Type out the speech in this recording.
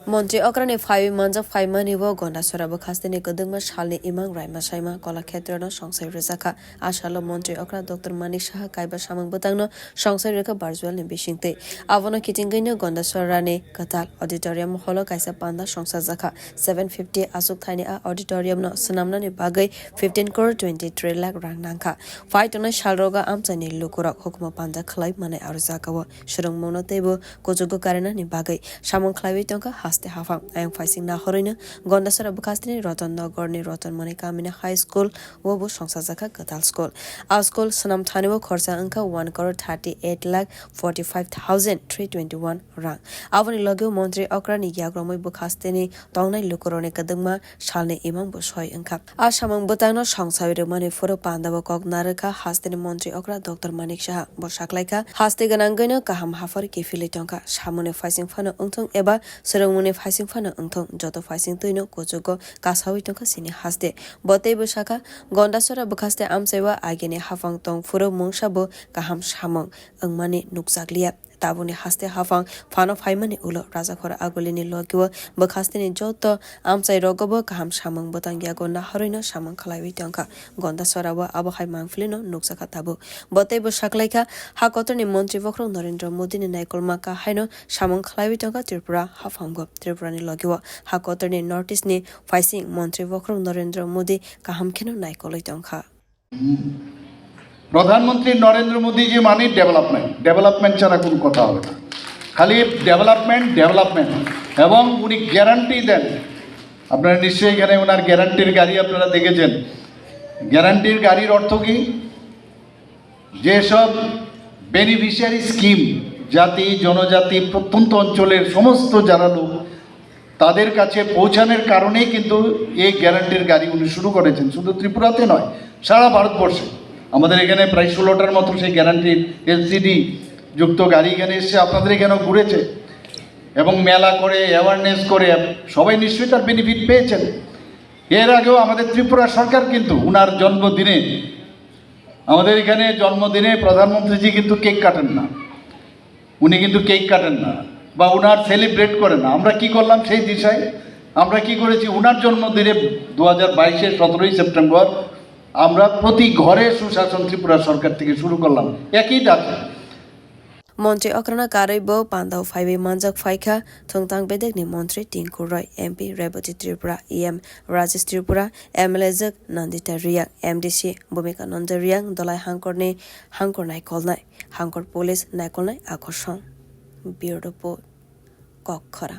montri okra ni phai manja phai mani bo Gandacherra bwkhaste ni kodungma salni imang raima-saima kalakhetra no songsai rwkha asalo montri okra Dr.Manik saha kaiba samwng butangno songsai rwkha virtual ni bisingte abono kitinggaino Gandacherra ni kwtal auditorium holo kaisa panda songsajaka 750 asuk thaini a auditorium no swnamna ni bagai 15 crore 23 lakh rang nangkha phai tona salroga amchani lukurok hukuma panda khwlai mane arjakawo surung mono teibo kwchug karwna ni bagai samwng khwlai tongkha haste hapang ayang faising na horoina Gandacherra bwkhaste ni Nagar ni Dr.Manik high school wobo songsajaka kwtal school a school sanam thanibo khorcha angka 1 crore 38 lakh 45,321 rang aboni logeu montri okra ni yagromoi bwkhaste ni tongnai lukurone kadungma salni imang bo soi angka a samwng butangno songsai rwmani furo pandabo kok rwkha haste ni montri okra Dr.Manik saha bo saklaika haste gananggaino kaham hafar kifili tongkha samune faising phano ungthong eba surungmuni faising phano ungthong joto faising tuino kwchug kasawi tongkha sini haste boteibo saka Gandacherra bwkhaste amchaiwa ageni hapang tong furo mungsabo kaham samwng angmani nukjakliya tabuni haste hapang phano phaimani ulo rajakhora agolini logiwo bwkhaste ni joto amchai rogobo kaham samwng botangya gonna haroino samwng khwlai tongkha Gandacherra wa abokhai mangflino nukjaka tabu boteibo saklaika hakotorni montri bokhorok Narendra Modi ni nikolma kahai no samwng khwlai tongkha Tripura hapanggo Tripura ni logiwo hakotorni northeast ni faising montri bokhorok Narendra Modi kaham kheno naikol tongkha প্রধানমন্ত্রী নরেন্দ্র মোদী জি মানে development ছাড়া কোনো কথা হবে না খালি development এবং উনি গ্যারান্টি দেন আপনারা নিশ্চয়ই এখানে ওনার গ্যারান্টির গাড়ি আপনারা দেখেছেন গ্যারান্টির গাড়ির অর্থ কি যেসব বেনিফিশিয়ারি স্কিম জাতি জনজাতি প্রত্যন্ত অঞ্চলের সমস্ত যারা লোক তাদের কাছে পৌঁছানোর কারণেই কিন্তু এই গ্যারান্টির গাড়ি উনি শুরু করেছেন শুধু ত্রিপুরাতে নয় সারা ভারতবর্ষে আমাদের এখানে প্রায় 16টার মতো সেই গ্যারান্টির এলসিডি যুক্ত গাড়ি এখানে এসে আপনাদের এখানেও ঘুরেছে এবং মেলা করে অ্যাওয়ারনেস করে সবাই নিশ্চয়ই তার বেনিফিট পেয়েছেন এর আগেও আমাদের ত্রিপুরা সরকার কিন্তু উনার জন্মদিনে আমাদের এখানে জন্মদিনে প্রধানমন্ত্রীজি কিন্তু কেক কাটেন না উনি কিন্তু কেক কাটেন না বা উনার সেলিব্রেট করেন না আমরা কি করলাম সেই দিশায় আমরা কি করেছি উনার জন্মদিনে 2022-এর 17ই সেপ্টেম্বর আমরা প্রতি ঘরে সুশাসন ত্রিপুরা সরকার থেকে শুরু করলাম একই ডাকে montri okrana karaibo pandau phaibe manjak phaikha thongtang bedek ni montri tinku roy mp reboti tripura em rajesh tripura mlejak nandita riang mdc bhumika nanda riang Dhalai hangkor naikol hangkor police naikol akoshon bureau report kokhora